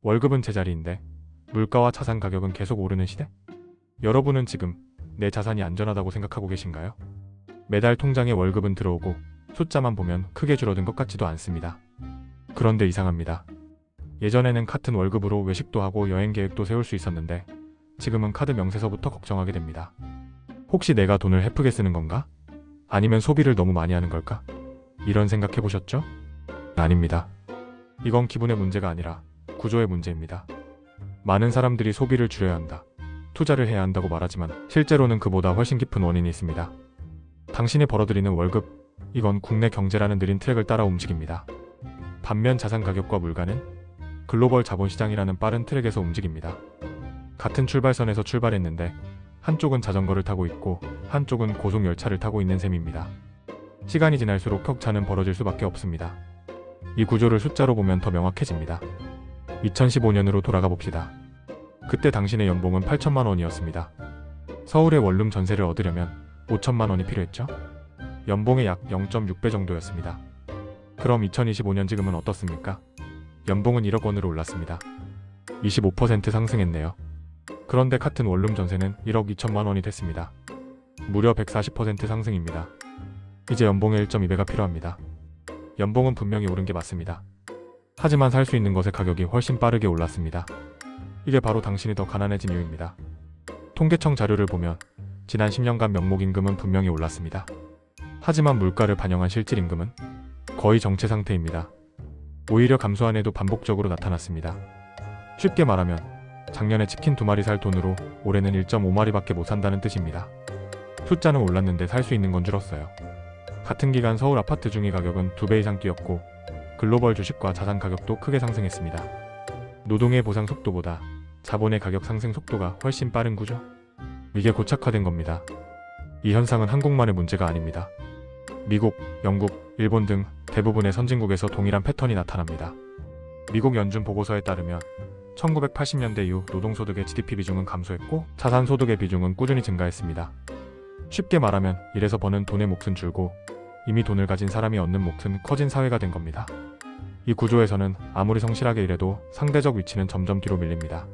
월급은 제자리인데 물가와 자산 가격은 계속 오르는 시대? 여러분은 지금 내 자산이 안전하다고 생각하고 계신가요? 매달 통장에 월급은 들어오고 숫자만 보면 크게 줄어든 것 같지도 않습니다. 그런데 이상합니다. 예전에는 같은 월급으로 외식도 하고 여행 계획도 세울 수 있었는데 지금은 카드 명세서부터 걱정하게 됩니다. 혹시 내가 돈을 헤프게 쓰는 건가? 아니면 소비를 너무 많이 하는 걸까? 이런 생각 해보셨죠? 아닙니다. 이건 기분의 문제가 아니라 구조의 문제입니다. 많은 사람들이 소비를 줄여야 한다, 투자를 해야 한다고 말하지만 실제로는 그보다 훨씬 깊은 원인이 있습니다. 당신이 벌어들이는 월급, 이건 국내 경제라는 느린 트랙을 따라 움직입니다. 반면 자산 가격과 물가는 글로벌 자본시장이라는 빠른 트랙에서 움직입니다. 같은 출발선에서 출발했는데 한쪽은 자전거를 타고 있고 한쪽은 고속열차를 타고 있는 셈입니다. 시간이 지날수록 격차는 벌어질 수밖에 없습니다. 이 구조를 숫자로 보면 더 명확해집니다. 2015년으로 돌아가 봅시다. 그때 당신의 연봉은 8천만 원이었습니다. 서울의 원룸 전세를 얻으려면 5천만 원이 필요했죠? 연봉의 약 0.6배 정도였습니다. 그럼 2025년 지금은 어떻습니까? 연봉은 1억 원으로 올랐습니다. 25% 상승했네요. 그런데 같은 원룸 전세는 1억 2천만 원이 됐습니다. 무려 140% 상승입니다. 이제 연봉의 1.2배가 필요합니다. 연봉은 분명히 오른 게 맞습니다. 하지만 살 수 있는 것의 가격이 훨씬 빠르게 올랐습니다. 이게 바로 당신이 더 가난해진 이유입니다. 통계청 자료를 보면 지난 10년간 명목임금은 분명히 올랐습니다. 하지만 물가를 반영한 실질임금은 거의 정체 상태입니다. 오히려 감소한 해도 반복적으로 나타났습니다. 쉽게 말하면 작년에 치킨 2마리 살 돈으로 올해는 1.5마리밖에 못 산다는 뜻입니다. 숫자는 올랐는데 살 수 있는 건 줄었어요. 같은 기간 서울 아파트 중위 가격은 2배 이상 뛰었고 글로벌 주식과 자산 가격도 크게 상승했습니다. 노동의 보상 속도보다 자본의 가격 상승 속도가 훨씬 빠른 구조? 이게 고착화된 겁니다. 이 현상은 한국만의 문제가 아닙니다. 미국, 영국, 일본 등 대부분의 선진국에서 동일한 패턴이 나타납니다. 미국 연준 보고서에 따르면 1980년대 이후 노동소득의 GDP 비중은 감소했고 자산소득의 비중은 꾸준히 증가했습니다. 쉽게 말하면 일해서 버는 돈의 몫은 줄고 이미 돈을 가진 사람이 얻는 몫은 커진 사회가 된 겁니다. 이 구조에서는 아무리 성실하게 일해도 상대적 위치는 점점 뒤로 밀립니다.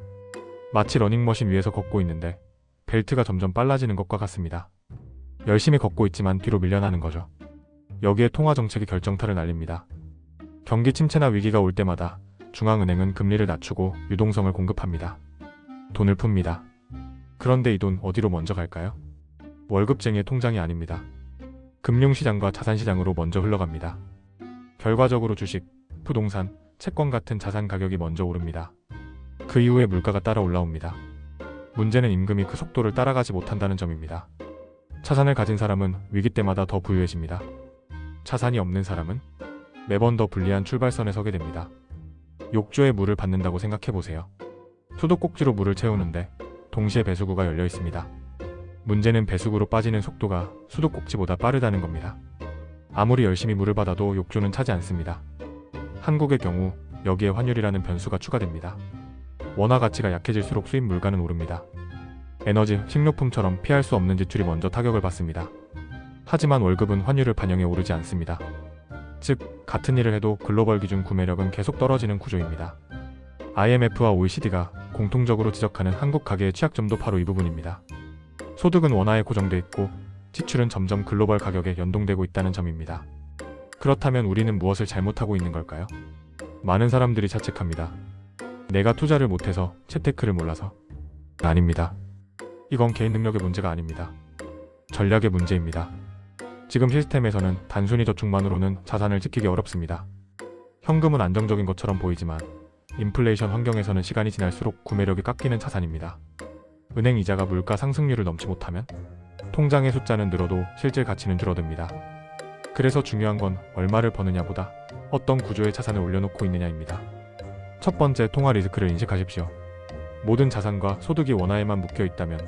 마치 러닝머신 위에서 걷고 있는데 벨트가 점점 빨라지는 것과 같습니다. 열심히 걷고 있지만 뒤로 밀려나는 거죠. 여기에 통화정책이 결정타를 날립니다. 경기 침체나 위기가 올 때마다 중앙은행은 금리를 낮추고 유동성을 공급합니다. 돈을 풉니다. 그런데 이 돈 어디로 먼저 갈까요? 월급쟁이의 통장이 아닙니다. 금융시장과 자산시장으로 먼저 흘러갑니다. 결과적으로 주식, 부동산, 채권 같은 자산 가격이 먼저 오릅니다. 그 이후에 물가가 따라 올라옵니다. 문제는 임금이 그 속도를 따라가지 못한다는 점입니다. 자산을 가진 사람은 위기 때마다 더 부유해집니다. 자산이 없는 사람은 매번 더 불리한 출발선에 서게 됩니다. 욕조에 물을 받는다고 생각해보세요. 수도꼭지로 물을 채우는데 동시에 배수구가 열려 있습니다. 문제는 배수구로 빠지는 속도가 수도꼭지보다 빠르다는 겁니다. 아무리 열심히 물을 받아도 욕조는 차지 않습니다. 한국의 경우 여기에 환율이라는 변수가 추가됩니다. 원화 가치가 약해질수록 수입 물가는 오릅니다. 에너지, 식료품처럼 피할 수 없는 지출이 먼저 타격을 받습니다. 하지만 월급은 환율을 반영해 오르지 않습니다. 즉, 같은 일을 해도 글로벌 기준 구매력은 계속 떨어지는 구조입니다. IMF와 OECD가 공통적으로 지적하는 한국 가계의 취약점도 바로 이 부분입니다. 소득은 원화에 고정돼 있고 지출은 점점 글로벌 가격에 연동되고 있다는 점입니다. 그렇다면 우리는 무엇을 잘못하고 있는 걸까요? 많은 사람들이 자책합니다. 내가 투자를 못해서, 재테크를 몰라서. 아닙니다. 이건 개인 능력의 문제가 아닙니다. 전략의 문제입니다. 지금 시스템에서는 단순히 저축만으로는 자산을 지키기 어렵습니다. 현금은 안정적인 것처럼 보이지만 인플레이션 환경에서는 시간이 지날수록 구매력이 깎이는 자산입니다. 은행 이자가 물가 상승률을 넘지 못하면 통장의 숫자는 늘어도 실질 가치는 줄어듭니다. 그래서 중요한 건 얼마를 버느냐보다 어떤 구조의 자산을 올려놓고 있느냐입니다. 첫 번째, 통화 리스크를 인식하십시오. 모든 자산과 소득이 원화에만 묶여 있다면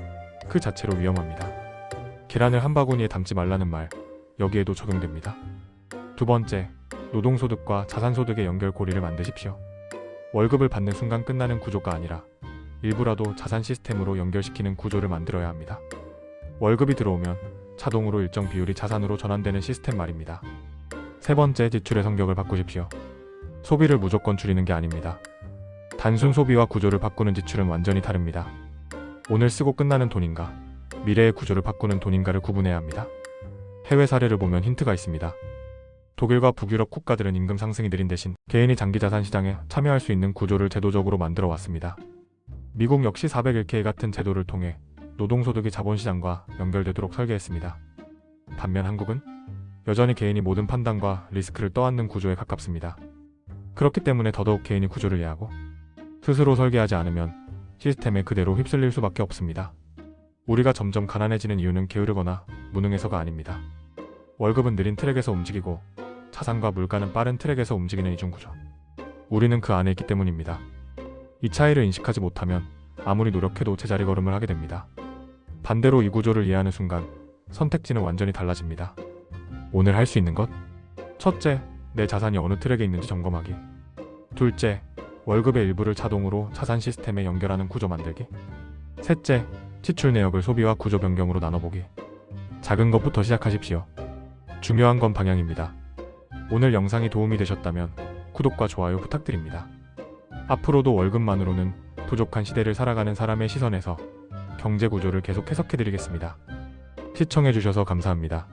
그 자체로 위험합니다. 계란을 한 바구니에 담지 말라는 말, 여기에도 적용됩니다. 두 번째, 노동소득과 자산소득의 연결고리를 만드십시오. 월급을 받는 순간 끝나는 구조가 아니라 일부라도 자산 시스템으로 연결시키는 구조를 만들어야 합니다. 월급이 들어오면 자동으로 일정 비율이 자산으로 전환되는 시스템 말입니다. 세 번째, 지출의 성격을 바꾸십시오. 소비를 무조건 줄이는 게 아닙니다. 단순 소비와 구조를 바꾸는 지출은 완전히 다릅니다. 오늘 쓰고 끝나는 돈인가, 미래의 구조를 바꾸는 돈인가를 구분해야 합니다. 해외 사례를 보면 힌트가 있습니다. 독일과 북유럽 국가들은 임금 상승이 느린 대신 개인이 장기 자산 시장에 참여할 수 있는 구조를 제도적으로 만들어 왔습니다. 미국 역시 401k 같은 제도를 통해 노동소득이 자본시장과 연결되도록 설계했습니다. 반면 한국은 여전히 개인이 모든 판단과 리스크를 떠안는 구조에 가깝습니다. 그렇기 때문에 더더욱 개인이 구조를 이해하고 스스로 설계하지 않으면 시스템에 그대로 휩쓸릴 수밖에 없습니다. 우리가 점점 가난해지는 이유는 게으르거나 무능해서가 아닙니다. 월급은 느린 트랙에서 움직이고 자산과 물가는 빠른 트랙에서 움직이는 이중구조. 우리는 그 안에 있기 때문입니다. 이 차이를 인식하지 못하면 아무리 노력해도 제자리 걸음을 하게 됩니다. 반대로 이 구조를 이해하는 순간 선택지는 완전히 달라집니다. 오늘 할 수 있는 것? 첫째, 내 자산이 어느 트랙에 있는지 점검하기. 둘째, 월급의 일부를 자동으로 자산 시스템에 연결하는 구조 만들기. 셋째, 지출 내역을 소비와 구조 변경으로 나눠보기. 작은 것부터 시작하십시오. 중요한 건 방향입니다. 오늘 영상이 도움이 되셨다면 구독과 좋아요 부탁드립니다. 앞으로도 월급만으로는 부족한 시대를 살아가는 사람의 시선에서 경제 구조를 계속 해석해드리겠습니다. 시청해주셔서 감사합니다.